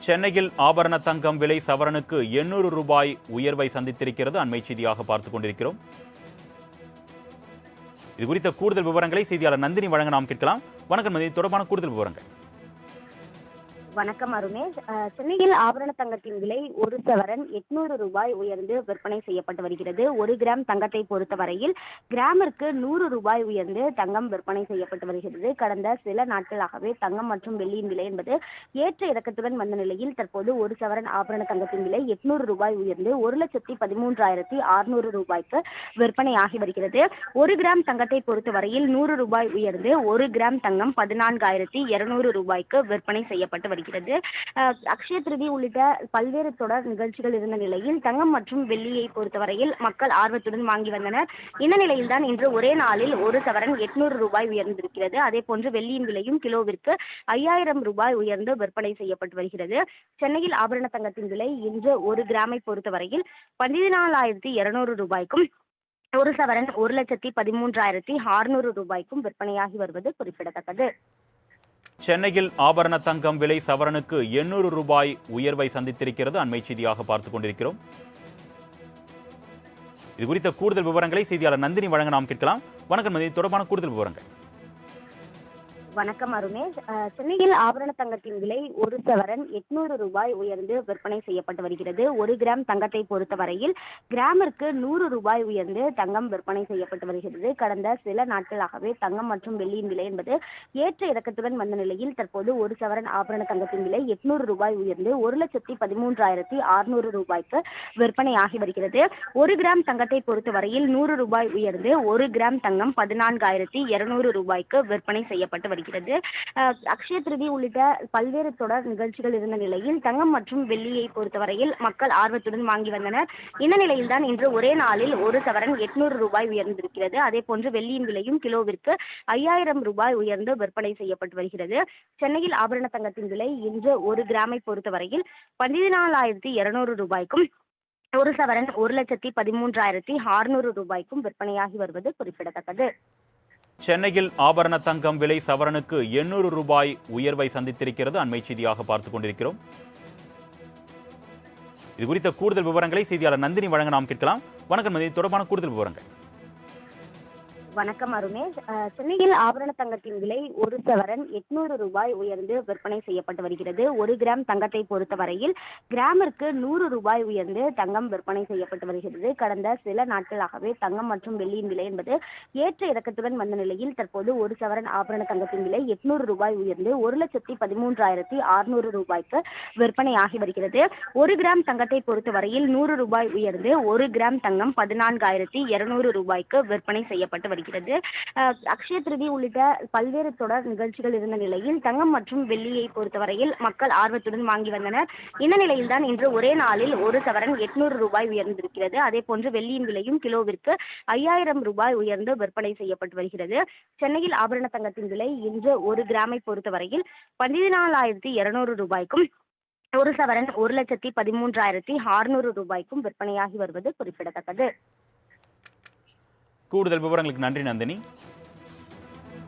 சென்னையில் ஆபரண தங்கம் விலை சவரனுக்கு 800 ரூபாய் உயர்வை சந்தித்திருக்கிறது. அண்மை செய்தியாக பார்த்துக் கொண்டிருக்கிறோம். இது குறித்த கூடுதல் விவரங்களை செய்தியாளர் நந்தினி வழங்க நாம் கேட்கலாம். வணக்கம் நந்தினி, தொடர்பான கூடுதல் விவரங்கள். வணக்கம் அருணேஷ். சென்னையில் ஆபரண தங்கத்தின் விலை ஒரு சவரன் 800 ரூபாய் உயர்ந்து விற்பனை செய்யப்பட்டு வருகிறது. 1 கிராம் தங்கத்தை பொறுத்தவரையில் கிராமிற்கு 100 ரூபாய் உயர்ந்து தங்கம் விற்பனை செய்யப்பட்டு வருகிறது. கடந்த சில நாட்களாகவே தங்கம் மற்றும் வெள்ளியின் விலை என்பது ஏற்ற இறக்கத்துடன் வந்த நிலையில் தற்போது ஒரு சவரன் ஆபரண தங்கத்தின் விலை 800 ரூபாய் உயர்ந்து 1,13,600 ரூபாய்க்கு விற்பனையாகி வருகிறது. 1 கிராம் தங்கத்தை பொறுத்தவரையில் 100 ரூபாய் உயர்ந்து 1 கிராம் தங்கம் 14,200 ரூபாய்க்கு விற்பனை செய்யப்பட்டு வருகிறது. அக்ஷய திருதி உள்ளிட்ட பல்வேறு தொடர் நிகழ்ச்சிகள் இருந்த நிலையில் தங்கம் மற்றும் வெள்ளியை பொறுத்தவரையில் மக்கள் ஆர்வத்துடன் வாங்கி வந்தனர். இந்த நிலையில்தான் இன்று ஒரே நாளில் ஒரு சவரன் 800 ரூபாய் உயர்ந்திருக்கிறது. அதே போன்று வெள்ளியின் விலையும் கிலோவிற்கு 5000 ரூபாய் உயர்ந்து விற்பனை செய்யப்பட்டு வருகிறது. சென்னையில் ஆபரண தங்கத்தின் விலை இன்று 1 கிராமை பொறுத்தவரையில் 14,200 ரூபாய்க்கும் ஒரு சவரன் 1,13,600 ரூபாய்க்கும் விற்பனையாகி வருவது குறிப்பிடத்தக்கது. சென்னையில் ஆபரண தங்கம் விலை சவரனுக்கு 800 ரூபாய் உயர்வை சந்தித்திருக்கிறது. அண்மை செய்தியாக பார்த்துக் கொண்டிருக்கிறோம். இது குறித்த கூடுதல் விவரங்களை செய்தியாளர் நந்தினி வழங்க நாம் கேட்கலாம். வணக்கம் நந்தினி, தொடர்பான கூடுதல் விவரங்கள். வணக்கம் அருணேஷ். சென்னையில் ஆபரண தங்கத்தின் விலை ஒரு சவரன் 800 ரூபாய் உயர்ந்து விற்பனை செய்யப்பட்டு வருகிறது. 1 கிராம் தங்கத்தை பொறுத்தவரையில் கிராமிற்கு 100 ரூபாய் உயர்ந்து தங்கம் விற்பனை செய்யப்பட்டு வருகிறது. கடந்த சில நாட்களாகவே தங்கம் மற்றும் வெள்ளியின் விலை என்பது ஏற்ற இறக்கத்துடன் வந்த நிலையில் தற்போது ஒரு சவரன் ஆபரண தங்கத்தின் விலை 800 ரூபாய் உயர்ந்து 1,13,600 ரூபாய்க்கு விற்பனையாகி வருகிறது. 1 கிராம் தங்கத்தை பொறுத்தவரையில் 100 ரூபாய் உயர்ந்து 1 கிராம் தங்கம் 14,200 ரூபாய்க்கு விற்பனை செய்யப்பட்டு வருகிறது. அக்ஷய திருதி உள்ளிட்ட பல்வேறு தொடர் நிகழ்ச்சிகள் இருந்த நிலையில் தங்கம் மற்றும் வெள்ளியை பொறுத்தவரையில் மக்கள் ஆர்வத்துடன் வாங்கி வந்தனர். இந்த நிலையில்தான் இன்று ஒரே நாளில் ஒரு சவரன் 800 ரூபாய் உயர்ந்திருக்கிறது. அதே போன்று வெள்ளியின் விலையும் கிலோவிற்கு 5000 ரூபாய் உயர்ந்து விற்பனை செய்யப்பட்டு வருகிறது. சென்னையில் ஆபரண தங்கத்தின் விலை இன்று 1 கிராமை பொறுத்தவரையில் 14,200 ரூபாய்க்கும் ஒரு சவரன் 1,13,600 ரூபாய்க்கும் விற்பனையாகி வருவது குறிப்பிடத்தக்கது. சென்னையில் ஆபரண தங்கம் விலை சவரனுக்கு 800 ரூபாய் உயர்வை சந்தித்திருக்கிறது. அண்மை செய்தியாக பார்த்துக் கொண்டிருக்கிறோம். இது குறித்த கூடுதல் விவரங்களை செய்தியாளர் நந்தினி வழங்க நாம் கேட்கலாம். வணக்கம் நந்தினி, தொடர்பான கூடுதல் விவரங்கள். வணக்கம் அருணேஷ். சென்னையில் ஆபரண தங்கத்தின் விலை ஒரு சவரன் 800 ரூபாய் உயர்ந்து விற்பனை செய்யப்பட்டு வருகிறது. 1 கிராம் தங்கத்தை பொறுத்தவரையில் கிராமிற்கு 100 ரூபாய் உயர்ந்து தங்கம் விற்பனை செய்யப்பட்டு வருகிறது. கடந்த சில நாட்களாகவே தங்கம் மற்றும் வெள்ளியின் விலை என்பது ஏற்ற இறக்கத்துடன் வந்த நிலையில் தற்போது ஒரு சவரன் ஆபரண தங்கத்தின் விலை 800 ரூபாய் உயர்ந்து 1,13,600 ரூபாய்க்கு விற்பனையாகி வருகிறது. 1 கிராம் தங்கத்தை பொறுத்தவரையில் 100 ரூபாய் உயர்ந்து 1 கிராம் தங்கம் 14,200 ரூபாய்க்கு விற்பனை செய்யப்பட்டு வருகிறது. அக்ஷய திருதி உள்ளிட்ட பல்வேறு தொடர் நிகழ்ச்சிகள் இருந்த நிலையில் தங்கம் மற்றும் வெள்ளியை பொறுத்தவரையில் மக்கள் ஆர்வத்துடன் வாங்கி வந்தனர். இந்த நிலையில்தான் இன்று ஒரே நாளில் ஒரு சவரன் 800 ரூபாய் உயர்ந்திருக்கிறது. அதே போன்று வெள்ளியின் விலையும் கிலோவிற்கு 5000 ரூபாய் உயர்ந்து விற்பனை செய்யப்பட்டு வருகிறது. சென்னையில் ஆபரண தங்கத்தின் விலை இன்று 1 கிராமை பொறுத்தவரையில் 14,200 ரூபாய்க்கும் ஒரு சவரன் 1,13,600 ரூபாய்க்கும் விற்பனையாகி வருவது குறிப்பிடத்தக்கது. கூடுதல் விவரங்களுக்கு நன்றி நந்தினி.